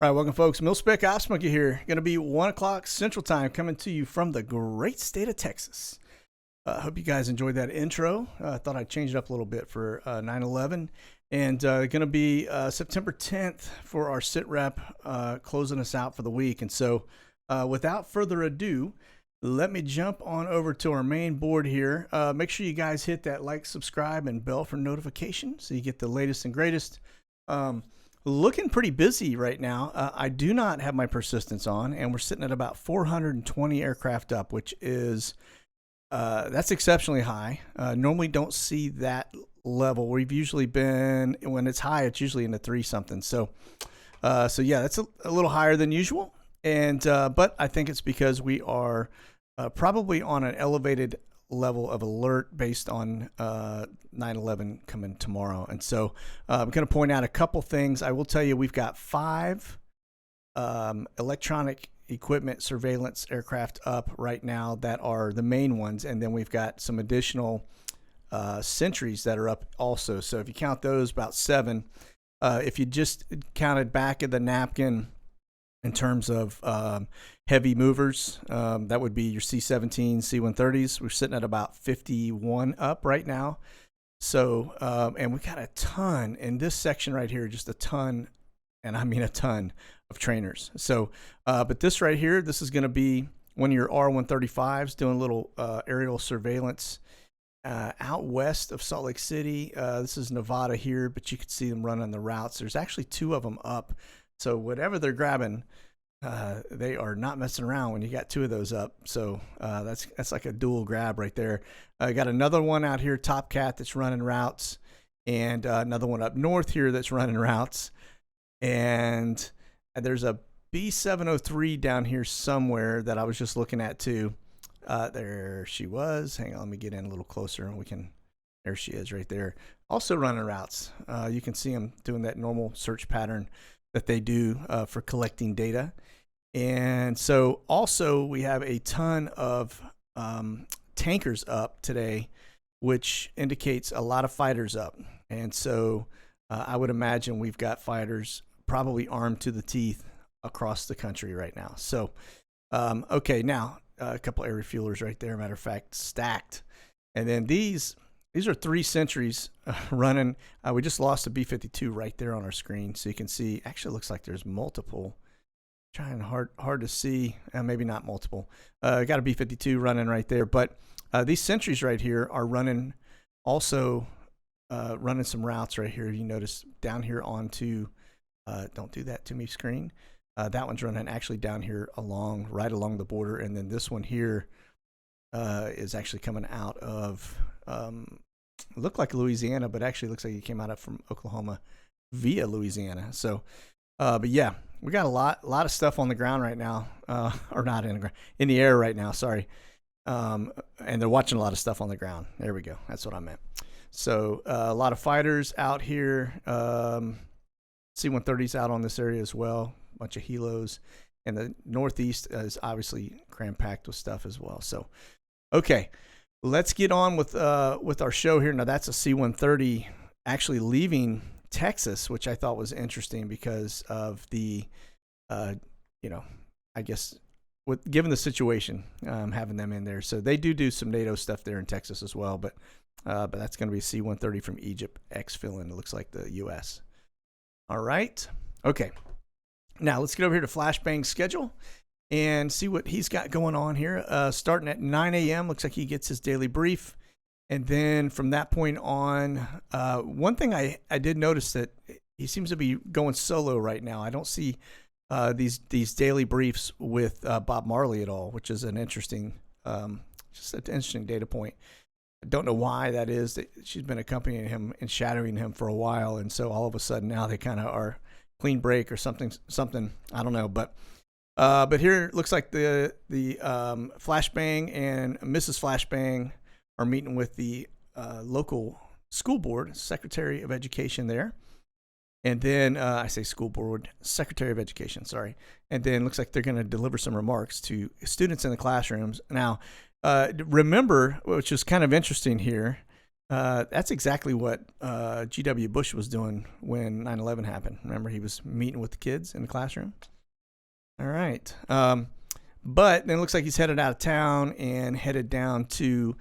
All right, welcome, folks. Mil-Spec Ops Monkey here. Going to be 1 o'clock Central Time, coming to you from the great state of Texas. Hope you guys enjoyed that intro. I thought I'd change it up a little bit for 9/11. And going to be September 10th for our sit rep, closing us out for the week. And so without further ado, let me jump on over to our main board here. Make sure you guys hit that like, subscribe, and bell for notification so you get the latest and greatest. Looking pretty busy right now. I do not have my persistence on, and we're sitting at about 420 aircraft up, which is that's exceptionally high. Normally don't see that level. We've usually been, when it's high, it's usually in the 3-something. So yeah, that's a little higher than usual. And but I think it's because we are probably on an elevated level of alert based on 9/11 coming tomorrow. And so I'm going to point out a couple things. I will tell you we've got 5 electronic equipment surveillance aircraft up right now that are the main ones, and then we've got some additional sentries that are up also. So if you count those, about 7. If you just counted back of the napkin in terms of heavy movers, that would be your C-17, C-130s. We're sitting at about 51 up right now. So, and we got a ton in this section right here, just a ton, and I mean a ton of trainers. So, but this right here, this is going to be one of your R-135s doing a little aerial surveillance out west of Salt Lake City. This is Nevada here, but you can see them running the routes. There's actually 2 of them up. So whatever they're grabbing, they are not messing around when you got 2 of those up. So that's like a dual grab right there. I got another one out here, Top Cat, that's running routes, and another one up north here that's running routes. And there's a B703 down here somewhere that I was just looking at too. There she was. Hang on, let me get in a little closer and we can. There she is right there. Also running routes. You can see them doing that normal search pattern that they do for collecting data. And so also we have a ton of tankers up today, which indicates a lot of fighters up. And so I would imagine we've got fighters probably armed to the teeth across the country right now. So, okay, now a couple air refuelers right there, matter of fact, stacked. And then these are 3 sentries running. We just lost a B-52 right there on our screen. So you can see, actually it looks like there's multiple. Trying hard to see. Maybe not multiple. Got a B-52 running right there. But these sentries right here are running also running some routes right here. You notice down here onto, don't do that to me screen. That one's running actually down here right along the border. And then this one here is actually coming out of, looked like Louisiana, but actually looks like it came out of from Oklahoma via Louisiana. So, but yeah, we got a lot of stuff on the ground right now, or not in the ground, in the air right now. Sorry. And they're watching a lot of stuff on the ground. There we go. That's what I meant. So a lot of fighters out here. C-130s out on this area as well. A bunch of helos, and the Northeast is obviously cram-packed with stuff as well. So, okay, let's get on with our show here. Now that's a C-130 actually leaving Texas, which I thought was interesting because of the, I guess, given the situation, having them in there. So they do some NATO stuff there in Texas as well, but that's going to be a C-130 from Egypt, ex-filling. It looks like the U.S. All right. Okay. Now let's get over here to Flashbang's schedule and see what he's got going on here. Starting at 9 a.m. Looks like he gets his daily brief. And then from that point on, one thing I did notice that he seems to be going solo right now. I don't see these daily briefs with Bob Marley at all, which is an interesting, just an interesting data point. I don't know why that is. She's been accompanying him and shadowing him for a while, and so all of a sudden now they kind of are clean break or something. I don't know, but here it looks like the Flashbang and Mrs. Flashbang are meeting with the local school board, Secretary of Education there. And then I say school board, Secretary of Education, sorry. And then looks like they're going to deliver some remarks to students in the classrooms. Now, remember, which is kind of interesting here, That's exactly what G.W. Bush was doing when 9/11 happened. Remember, he was meeting with the kids in the classroom. All right. But then it looks like he's headed out of town and headed down to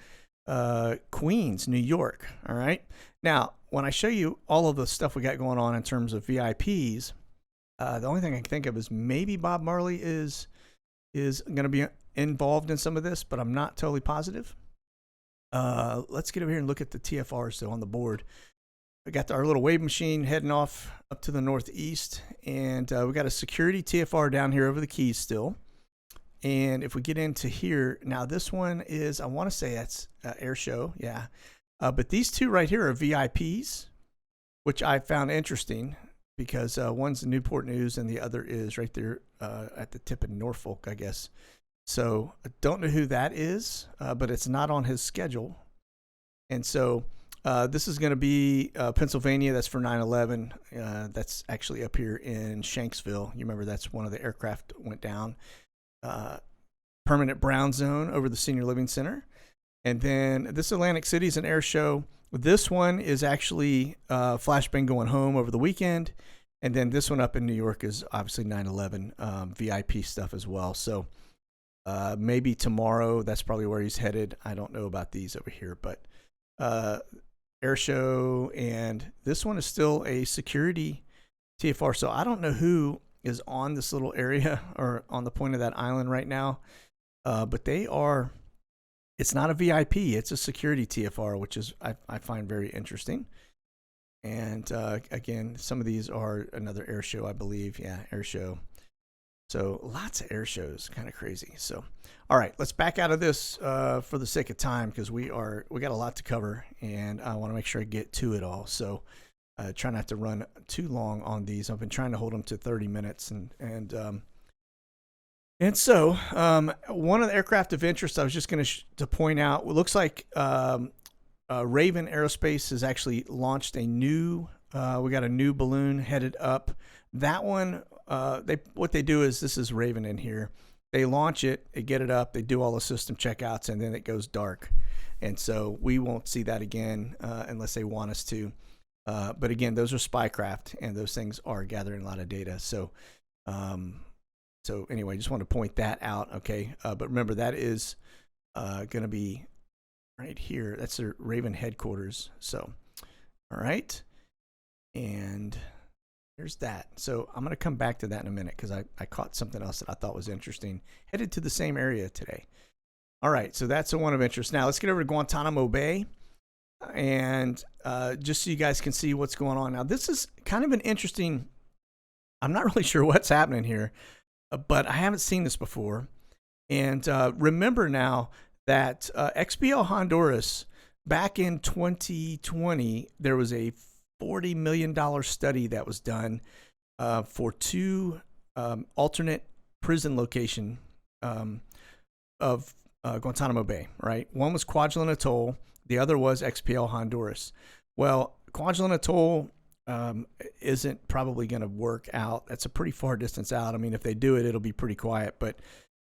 Queens, New York. All right. Now, when I show you all of the stuff we got going on in terms of VIPs, the only thing I can think of is maybe Bob Marley is going to be involved in some of this, but I'm not totally positive. Let's get over here and look at the TFRs though on the board. We got our little wave machine heading off up to the northeast, and we got a security TFR down here over the Keys still. And if we get into here, now this one is, I want to say that's Air Show, yeah. But these two right here are VIPs, which I found interesting because one's the Newport News and the other is right there at the tip of Norfolk, I guess. So I don't know who that is, but it's not on his schedule. And so this is going to be Pennsylvania. That's for 9/11. That's actually up here in Shanksville. You remember that's one of the aircraft went down. Permanent brown zone over the Senior Living Center. And then this Atlantic City is an air show. This one is actually Flashbang going home over the weekend. And then this one up in New York is obviously 9/11 VIP stuff as well. So maybe tomorrow, that's probably where he's headed. I don't know about these over here, but air show. And this one is still a security TFR. So I don't know who is on this little area or on the point of that island right now. But they are, it's not a VIP, it's a security TFR, which is, I find very interesting. And again, some of these are another air show, I believe. Yeah, air show. So lots of air shows, kind of crazy. So, all right, let's back out of this for the sake of time because we got a lot to cover, and I want to make sure I get to it all. So try not to run too long on these. I've been trying to hold them to 30 minutes, and so one of the aircraft of interest I was just going to point out, it looks like Raven Aerospace has actually launched a new, we got a new balloon headed up. That one, what they do is, this is Raven in here. They launch it, they get it up, they do all the system checkouts, and then it goes dark. And so we won't see that again unless they want us to. But again, those are spycraft, and those things are gathering a lot of data. So, so anyway, just want to point that out. Okay. But remember, that is going to be right here. That's their Raven headquarters. So, all right. And there's that. So I'm going to come back to that in a minute because I caught something else that I thought was interesting. Headed to the same area today. All right. So that's a one of interest. Now let's get over to Guantanamo Bay. And just so you guys can see what's going on. Now, this is kind of an interesting, I'm not really sure what's happening here, but I haven't seen this before. And remember now that Xpo Honduras, back in 2020, there was a $40 million study that was done for two alternate prison location of Guantanamo Bay, right? One was Kwajalein Atoll. The other was XPL Honduras. Well, Kwajalein Atoll isn't probably going to work out. That's a pretty far distance out. I mean, if they do it, it'll be pretty quiet, but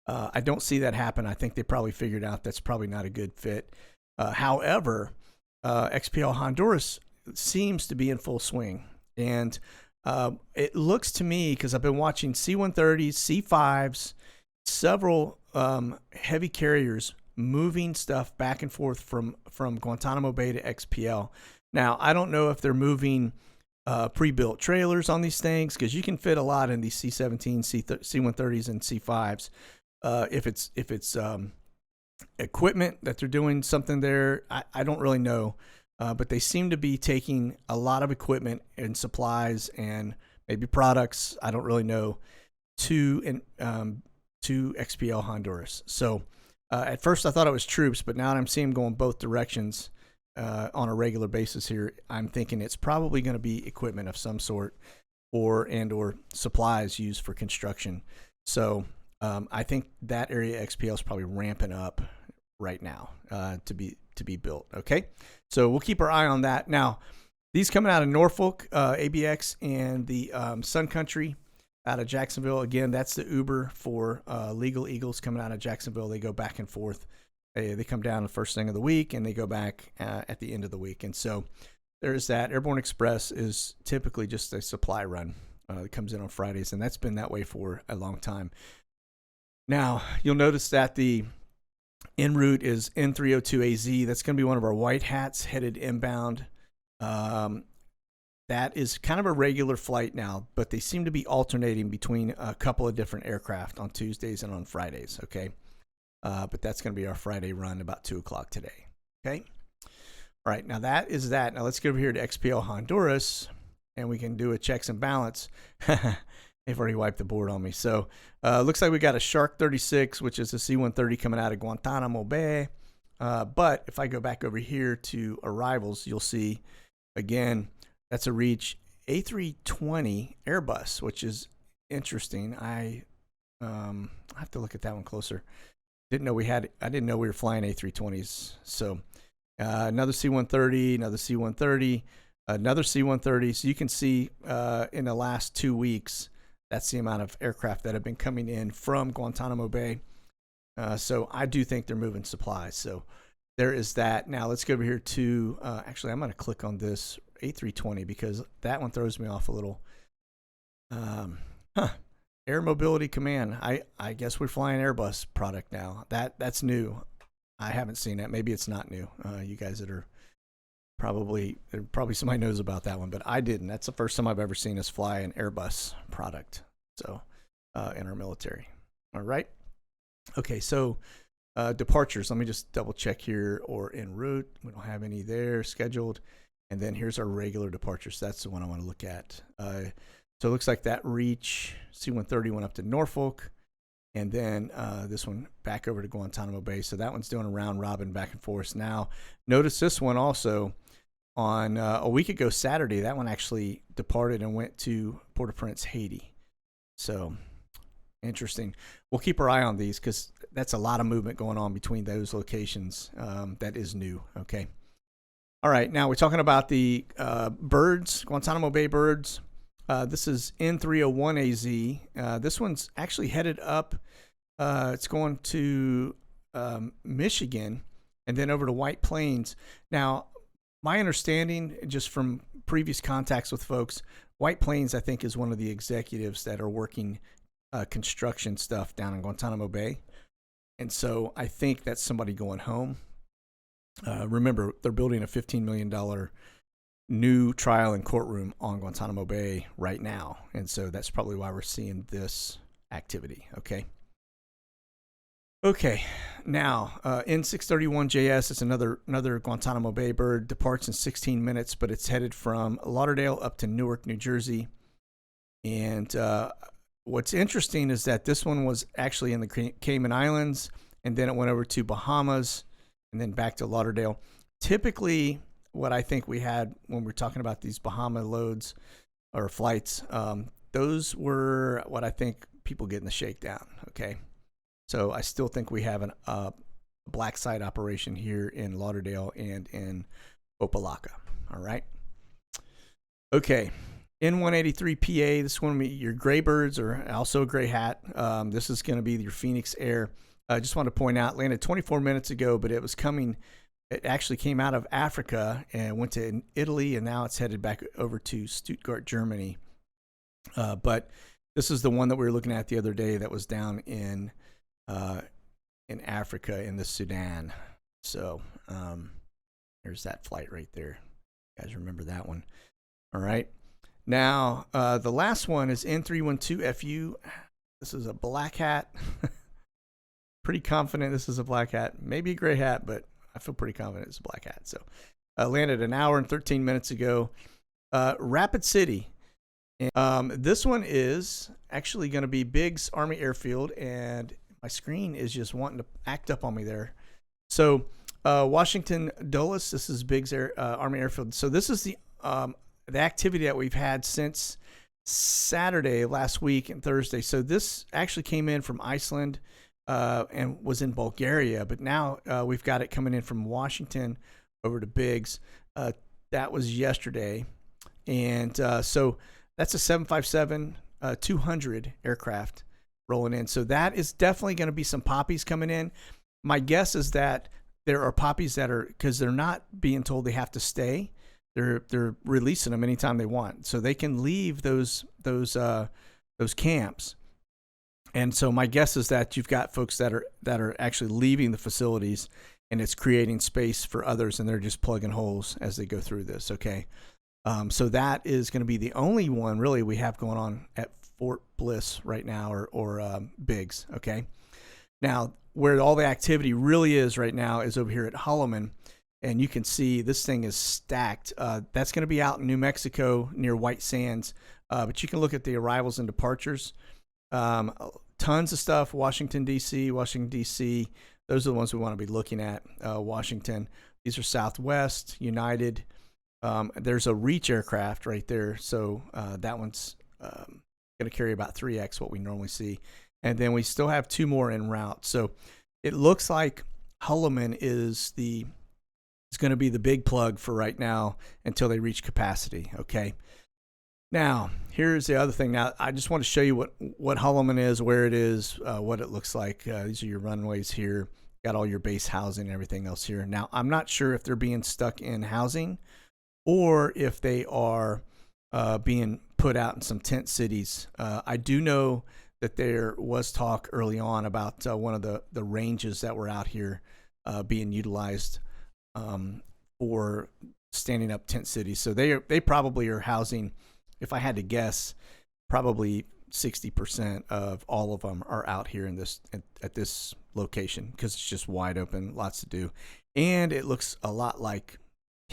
I don't see that happen. I think they probably figured out that's probably not a good fit. However, XPL Honduras seems to be in full swing. And it looks to me, because I've been watching C-130s, C-5s, several heavy carriers moving stuff back and forth from Guantanamo Bay to XPL. Now, I don't know if they're moving pre-built trailers on these things, because you can fit a lot in these C-17, C-130s, and C-5s. If it's equipment that they're doing something there, I don't really know. But they seem to be taking a lot of equipment and supplies and maybe products, I don't really know, to XPL Honduras. So at first I thought it was troops, but now that I'm seeing them going both directions on a regular basis here, I'm thinking it's probably going to be equipment of some sort or supplies used for construction. So I think that area XPL is probably ramping up right now to be built. Okay, so we'll keep our eye on that. Now, these coming out of Norfolk, ABX, and the Sun Country out of Jacksonville. Again, that's the Uber for Legal Eagles coming out of Jacksonville. They go back and forth They come down the first thing of the week and they go back at the end of the week. And so there's that. Airborne Express is typically just a supply run that comes in on Fridays, and that's been that way for a long time. Now, you'll notice that the en route is N302AZ. That's going to be one of our white hats headed inbound. That is kind of a regular flight now, but they seem to be alternating between a couple of different aircraft on Tuesdays and on Fridays, okay? But that's going to be our Friday run about 2 o'clock today, okay? All right, now that is that. Now let's get over here to Xpo Honduras, and we can do a checks and balance. They've already wiped the board on me. So looks like we got a Shark 36, which is a C-130 coming out of Guantanamo Bay. But if I go back over here to arrivals, you'll see, again, that's a Reach A320 Airbus, which is interesting. I have to look at that one closer. I didn't know we were flying A320s. So another C-130, another C-130, another C-130. So you can see in the last 2 weeks, that's the amount of aircraft that have been coming in from Guantanamo Bay. So I do think they're moving supplies. So there is that. Now let's go over here to, actually, I'm going to click on this A320 because that one throws me off a little. Air Mobility Command. I guess we're flying Airbus product now. That's new. I haven't seen that. Maybe it's not new. You guys that are probably somebody knows about that one, but I didn't. That's the first time I've ever seen us fly an Airbus product. So in our military. All right. Okay. So departures. Let me just double check here, or en route. We don't have any there scheduled. And then here's our regular departures. That's the one I want to look at. So it looks like that Reach C-130 went up to Norfolk, and then this one back over to Guantanamo Bay. So that one's doing a round robin back and forth. Now, notice this one also on a week ago Saturday. That one actually departed and went to Port-au-Prince, Haiti. So interesting. We'll keep our eye on these because that's a lot of movement going on between those locations. That is new. Okay. All right. Now we're talking about the birds, Guantanamo Bay birds. This is N301AZ. This one's actually headed up. It's going to Michigan and then over to White Plains. Now, my understanding, just from previous contacts with folks, White Plains, I think, is one of the executives that are working construction stuff down in Guantanamo Bay. And so I think that's somebody going home. Remember, they're building a $15 million new trial and courtroom on Guantanamo Bay right now. And so that's probably why we're seeing this activity. Okay. Okay. Now, N631JS is another Guantanamo Bay bird, departs in 16 minutes, but it's headed from Lauderdale up to Newark, New Jersey. And what's interesting is that this one was actually in the Cayman Islands, and then it went over to Bahamas and then back to Lauderdale. Typically, what I think we had when we're talking about these Bahama loads or flights, those were what I think people get in the shakedown. Okay. So I still think we have a black site operation here in Lauderdale and in Opelika. All right. Okay. N183PA, this one, your gray birds are also a gray hat. This is going to be your Phoenix Air. I just want to point out, landed 24 minutes ago, but it was coming. It actually came out of Africa and went to Italy, and now it's headed back over to Stuttgart, Germany. But this is the one that we were looking at the other day that was down in Africa, in the Sudan. So there's that flight right there. You guys remember that one? All right. Now, the last one is N312FU. This is a black hat. Pretty confident this is a black hat. Maybe a gray hat, but I feel pretty confident it's a black hat. So landed an hour and 13 minutes ago. Rapid City. And, this one is actually going to be Biggs Army Airfield, and my screen is just wanting to act up on me there. So Washington Dulles, this is Biggs Army Airfield. So this is the activity that we've had since Saturday last week and Thursday. So this actually came in from Iceland and was in Bulgaria, but now we've got it coming in from Washington over to Biggs. That was yesterday. And so that's a 757-200 aircraft rolling in. So that is definitely going to be some poppies coming in. My guess is that there are poppies that are, because they're not being told they have to stay. They're releasing them anytime they want, so they can leave those camps. And so my guess is that you've got folks that are actually leaving the facilities, and it's creating space for others, and they're just plugging holes as they go through this. Okay, so that is going to be the only one really we have going on at Fort Bliss right now, or Biggs. Okay, now where all the activity really is right now is over here at Holloman. And you can see this thing is stacked. That's going to be out in New Mexico near White Sands. But you can look at the arrivals and departures. Tons of stuff. Washington, D.C., Those are the ones we want to be looking at. Washington. These are Southwest, United. There's a Reach aircraft right there. So that one's going to carry about 3x what we normally see. And then we still have 2 more en route. So it looks like Holloman is going to be the big plug for right now until they reach capacity. Okay. Now, here's the other thing. Now, I just want to show you what Holloman is, where it is, what it looks like. These are your runways here. Got all your base housing and everything else here. Now, I'm not sure if they're being stuck in housing or if they are being put out in some tent cities. I do know that there was talk early on about one of the ranges that were out here being utilized for standing up tent cities. So they probably are housing, if I had to guess, probably 60% of all of them are out here in this at this location, because it's just wide open, lots to do, and it looks a lot like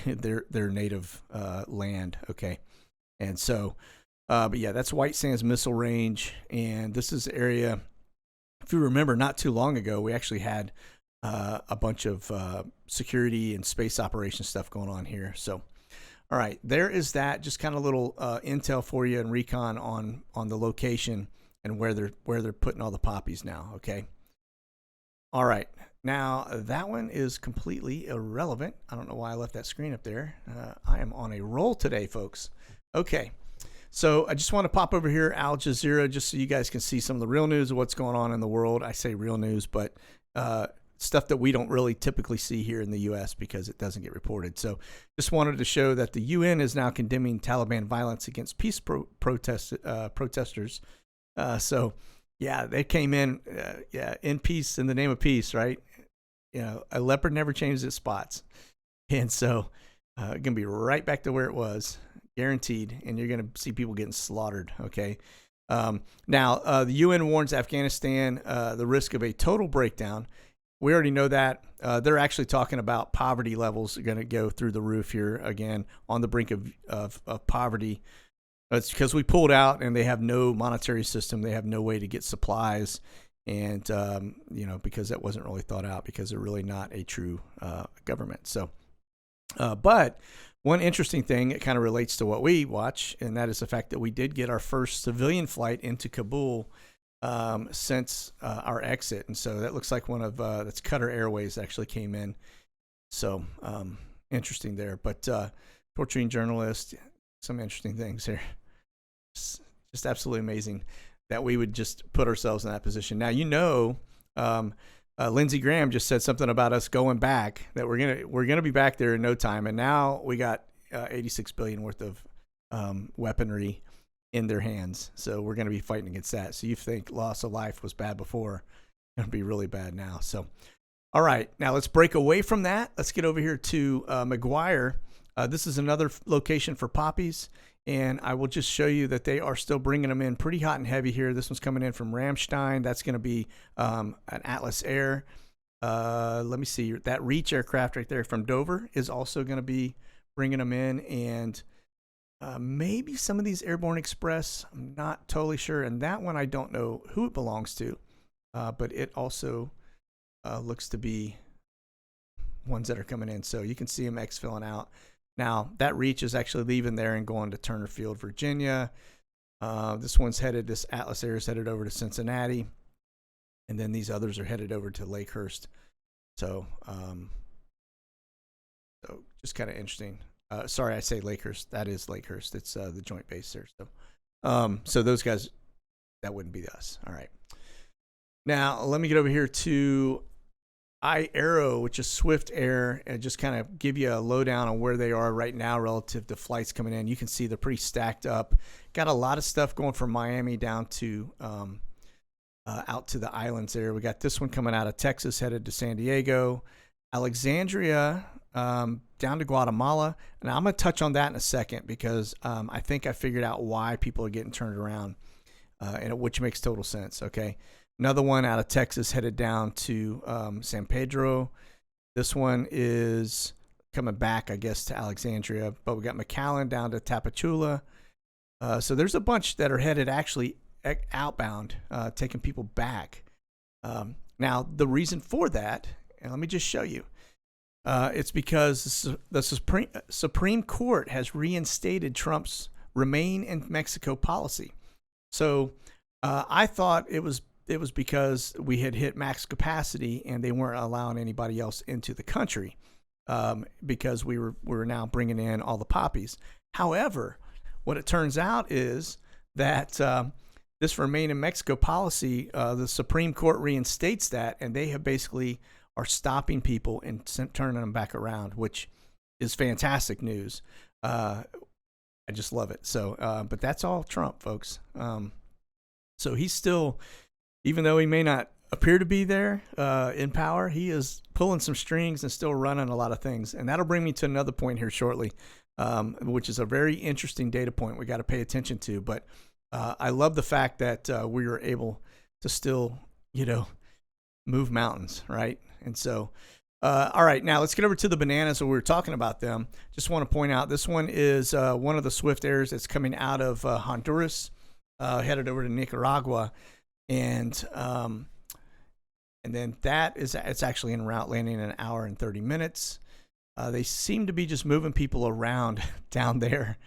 their native land. Okay, and so but yeah, that's White Sands Missile Range, and this is the area. If you remember, not too long ago, we actually had a bunch of security and space operations stuff going on here. So, all right, there is that. Just kind of little intel for you and recon on the location and where they're putting all the poppies now. Okay. All right. Now that one is completely irrelevant. I don't know why I left that screen up there. I am on a roll today, folks. Okay. So I just want to pop over here, Al Jazeera, just so you guys can see some of the real news of what's going on in the world. I say real news, but stuff that we don't really typically see here in the U.S. because it doesn't get reported. So just wanted to show that the UN is now condemning Taliban violence against peace protesters. So, yeah, they came in, in peace, in the name of peace, right? You know, a leopard never changes its spots. And so going to be right back to where it was. Guaranteed, and you're going to see people getting slaughtered. Okay. Now, the UN warns Afghanistan the risk of a total breakdown. We already know that. They're actually talking about poverty levels are going to go through the roof here again, on the brink of poverty. It's because we pulled out, and they have no monetary system. They have no way to get supplies, and because that wasn't really thought out, because they're really not a true government. So, but one interesting thing, it kind of relates to what we watch, and that is the fact that we did get our first civilian flight into Kabul since our exit. And so that looks like one of that's Qatar Airways actually came in. So interesting there. But torturing journalists, some interesting things here. Just absolutely amazing that we would just put ourselves in that position. Now, Lindsey Graham just said something about us going back, that we're gonna be back there in no time, and now we got $86 billion worth of weaponry in their hands, so we're gonna be fighting against that. So you think loss of life was bad before, it's gonna be really bad now. So, all right, now let's break away from that. Let's get over here to McGuire. This is another location for poppies, and I will just show you that they are still bringing them in pretty hot and heavy here. This one's coming in from Ramstein. That's going to be an Atlas Air. Let me see. That Reach aircraft right there from Dover is also going to be bringing them in, and maybe some of these Airborne Express. I'm not totally sure. And that one, I don't know who it belongs to, but it also looks to be ones that are coming in. So you can see them exfilling out. Now, that Reach is actually leaving there and going to Turner Field, Virginia. This Atlas Air is headed over to Cincinnati. And then these others are headed over to Lakehurst. So, just kind of interesting. Sorry, I say Lakehurst. That is Lakehurst. It's the joint base there. So those guys, that wouldn't be us. All right. Now, let me get over here to iAero, which is Swift Air, and just kind of give you a lowdown on where they are right now relative to flights coming in. You can see they're pretty stacked up. Got a lot of stuff going from Miami down to out to the islands there. We got this one coming out of Texas, headed to San Diego, Alexandria, down to Guatemala. And I'm going to touch on that in a second because I think I figured out why people are getting turned around, which makes total sense. Okay. Another one out of Texas headed down to San Pedro. This one is coming back, I guess, to Alexandria. But we got McAllen down to Tapachula. So there's a bunch that are headed actually outbound, taking people back. Now, the reason for that, and let me just show you, it's because the Supreme Court has reinstated Trump's Remain in Mexico policy. So I thought it was because we had hit max capacity and they weren't allowing anybody else into the country because we were now bringing in all the poppies. However, what it turns out is that this Remain in Mexico policy, the Supreme Court reinstates that, and they have basically are stopping people and turning them back around, which is fantastic news. I just love it. So, but that's all Trump, folks. So he's still, even though he may not appear to be there in power, he is pulling some strings and still running a lot of things. And that'll bring me to another point here shortly, which is a very interesting data point we got to pay attention to. But I love the fact that we were able to still, move mountains, right? And so, all right, now let's get over to the bananas. So we were talking about them. Just want to point out this one is one of the Swift Airs that's coming out of Honduras, headed over to Nicaragua. And then it's actually en route, landing in an hour and 30 minutes. They seem to be just moving people around down there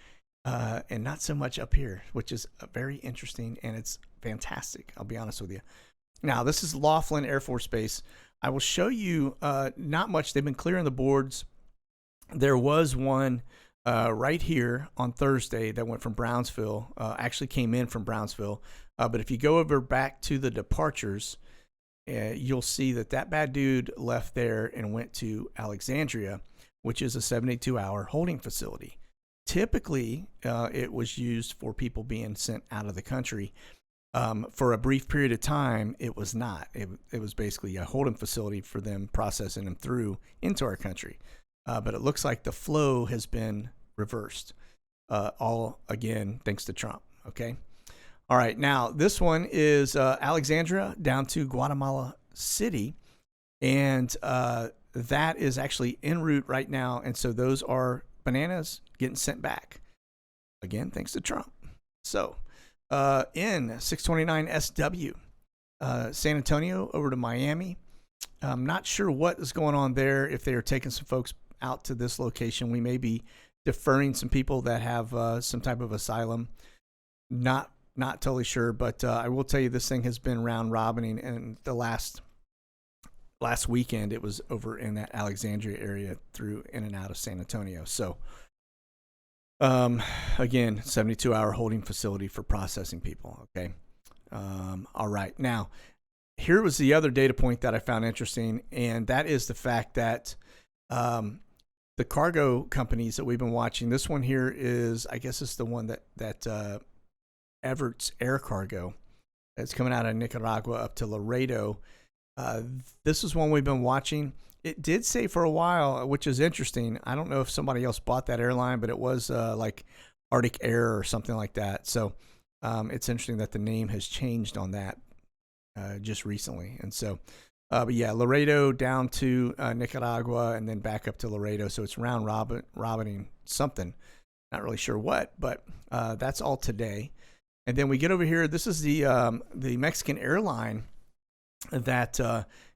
and not so much up here, which is very interesting, and it's fantastic. I'll be honest with you. Now, this is Laughlin Air Force Base. I will show you not much. They've been clearing the boards. There was one right here on Thursday that went from Brownsville, actually came in from Brownsville. But if you go over back to the departures, you'll see that bad dude left there and went to Alexandria, which is a 72-hour holding facility. Typically, it was used for people being sent out of the country. For a brief period of time, it was not. It was basically a holding facility for them processing them through into our country. But it looks like the flow has been reversed. All, again, thanks to Trump. Okay. All right. Now, this one is Alexandria down to Guatemala City. And that is actually en route right now. And so those are bananas getting sent back. Again, thanks to Trump. So, in 629 SW, San Antonio over to Miami. I'm not sure what is going on there, if they are taking some folks out to this location. We may be deferring some people that have some type of asylum. Not totally sure, but I will tell you this thing has been round robining, and the last weekend it was over in that Alexandria area through in and out of San Antonio. So again, 72-hour holding facility for processing people. Okay. All right. Now, here was the other data point that I found interesting, and that is the fact that the cargo companies that we've been watching, this one here is, I guess it's the one that Everett's Air Cargo that's coming out of Nicaragua up to Laredo. This is one we've been watching. It did say for a while, which is interesting. I don't know if somebody else bought that airline, but it was like Arctic Air or something like that. So it's interesting that the name has changed on that just recently. And so, but yeah, Laredo down to Nicaragua and then back up to Laredo. So it's round robining something. Not really sure what, but that's all today. And then we get over here. This is the Mexican airline that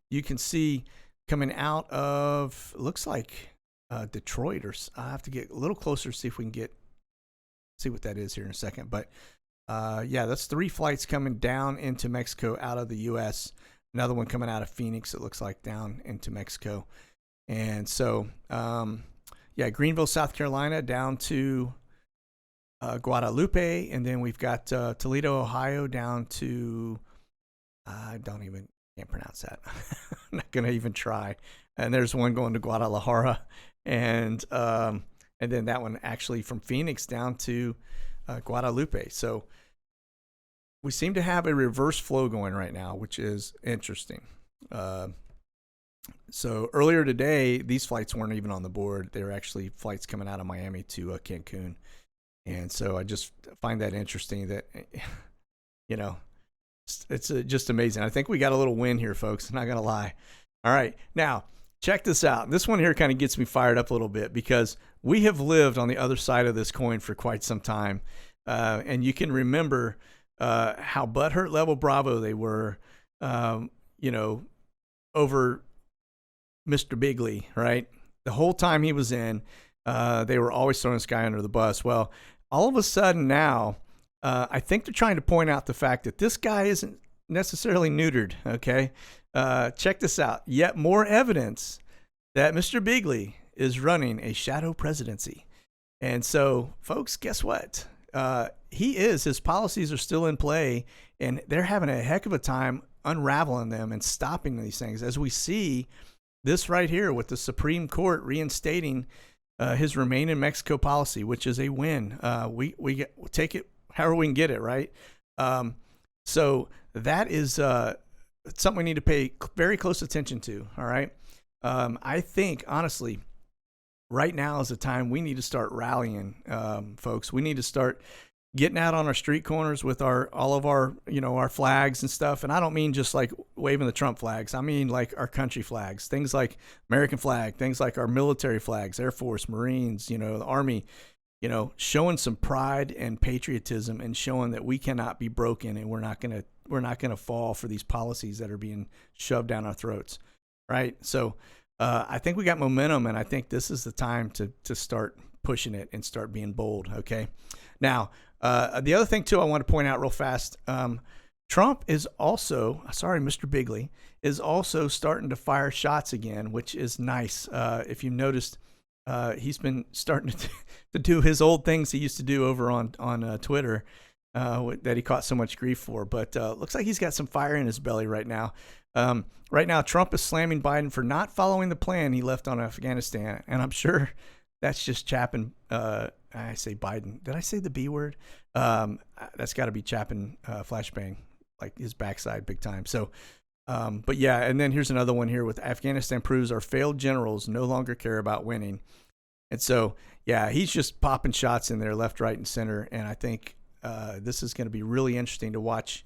you can see coming out of, looks like Detroit, or I have to get a little closer to see if we can see what that is here in a second. But yeah, that's 3 flights coming down into Mexico out of the U.S. Another one coming out of Phoenix, it looks like, down into Mexico. And so, yeah, Greenville, South Carolina, down to Guadalupe. And then we've got Toledo, Ohio, down to, I don't even Can't pronounce that. I'm not going to even try. And there's one going to Guadalajara, and then that one actually from Phoenix down to Guadalupe. So we seem to have a reverse flow going right now, which is interesting. So earlier today, these flights weren't even on the board. They were actually flights coming out of Miami to Cancun. And so I just find that interesting that, you know, it's just amazing. I think we got a little win here, folks. I'm not going to lie. All right. Now, check this out. This one here kind of gets me fired up a little bit because we have lived on the other side of this coin for quite some time. And you can remember how butthurt level Bravo they were, you know, over Mr. Bigley, right? The whole time he was in, they were always throwing this guy under the bus. Well, all of a sudden now, I think they're trying to point out the fact that this guy isn't necessarily neutered, okay? Check this out. Yet more evidence that Mr. Bigley is running a shadow presidency. And so, folks, guess what? His policies are still in play, and they're having a heck of a time unraveling them and stopping these things. As we see this right here with the Supreme Court reinstating his Remain in Mexico policy, which is a win. We take it however we can get it, right? So that is something we need to pay very close attention to, all right? I think, honestly, right now is the time we need to start rallying, folks. We need to start getting out on our street corners with all of our, you know, our flags and stuff. And I don't mean just like waving the Trump flags. I mean like our country flags, things like American flag, things like our military flags, Air Force, Marines, you know, the Army, you know, showing some pride and patriotism and showing that we cannot be broken and we're not going to fall for these policies that are being shoved down our throats. Right. So I think we got momentum, and I think this is the time to start pushing it and start being bold. Okay. Now, the other thing too, I want to point out real fast. Trump is also, Mr. Bigley is also starting to fire shots again, which is nice. If you noticed, he's been starting to do his old things he used to do over on Twitter that he caught so much grief for. But looks like he's got some fire in his belly right now. Right now, Trump is slamming Biden for not following the plan he left on Afghanistan. And I'm sure that's just chapping. I say Biden. Did I say the B word? That's got to be chapping Flashbang, like his backside big time. So, but yeah, and then here's another one here with Afghanistan proves our failed generals no longer care about winning. And so, yeah, he's just popping shots in there left, right, and center. And I think this is going to be really interesting to watch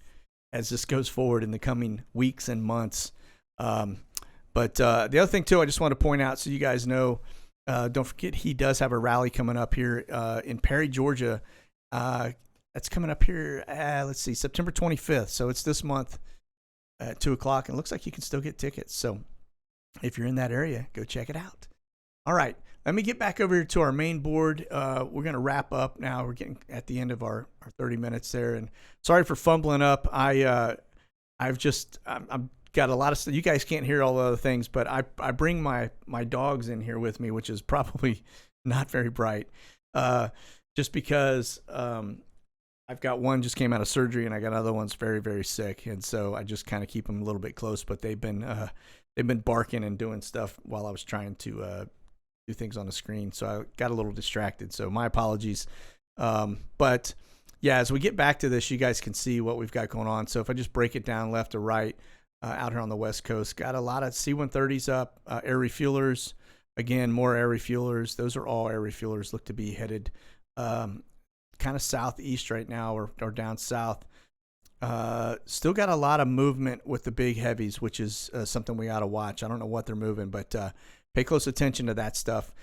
as this goes forward in the coming weeks and months. But the other thing, too, I just want to point out so you guys know, don't forget he does have a rally coming up here in Perry, Georgia. That's coming up here, let's see, September 25th. So it's this month at 2 o'clock. And it looks like you can still get tickets. So if you're in that area, go check it out. All right. Let me get back over here to our main board. We're going to wrap up now. We're getting at the end of our 30 minutes there. And sorry for fumbling up. I've got a lot of stuff. You guys can't hear all the other things, but I bring my dogs in here with me, which is probably not very bright. Just because I've got one just came out of surgery and I got other ones very, very sick. And so I just kind of keep them a little bit close, but they've been barking and doing stuff while I was trying to do things on the screen. So I got a little distracted. So my apologies. But yeah, as we get back to this, you guys can see what we've got going on. So if I just break it down left to right, out here on the West Coast, got a lot of C-130s up, air refuelers. Again, more air refuelers. Those are all air refuelers. Look to be headed kind of southeast right now or down south. Still got a lot of movement with the big heavies, which is something we ought to watch. I don't know what they're moving, but pay close attention to that stuff.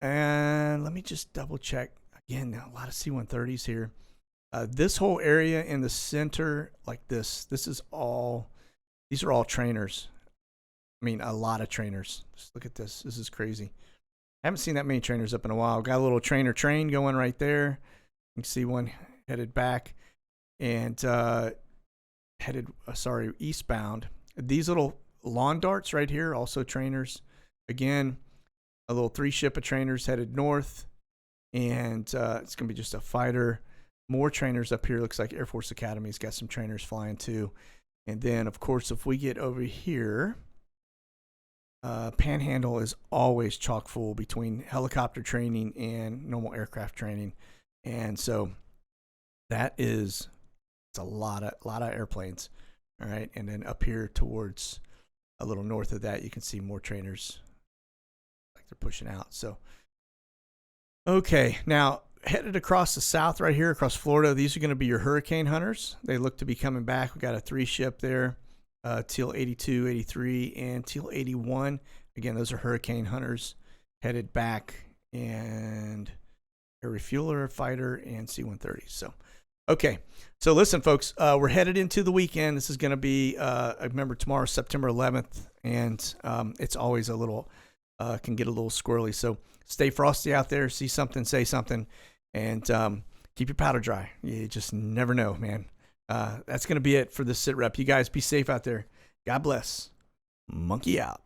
And let me just double check. Again, a lot of C-130s here. This whole area in the center, like this is all, these are all trainers. I mean, a lot of trainers. Just look at this. This is crazy. I haven't seen that many trainers up in a while. Got a little trainer train going right there. You can see one headed back and eastbound. These little lawn darts right here, also trainers. Again, a little 3-ship of trainers headed north. And it's going to be just a fighter. More trainers up here. Looks like Air Force Academy's got some trainers flying too. And then, of course, if we get over here, Panhandle is always chock full between helicopter training and normal aircraft training. And so that is, it's a lot of airplanes. All right. And then up here towards a little north of that, you can see more trainers like they're pushing out. So, okay. Now, headed across the south right here, across Florida, these are going to be your hurricane hunters. They look to be coming back. We got a 3-ship there, Teal 82, 83, and Teal 81. Again, those are hurricane hunters headed back, and a refueler, fighter, and C-130. So, okay. So listen, folks, we're headed into the weekend. This is going to be, I remember tomorrow, September 11th, and it's always a little, can get a little squirrely. So stay frosty out there, see something, say something, and keep your powder dry. You just never know, man. That's going to be it for the sit rep. You guys be safe out there. God bless. Monkey out.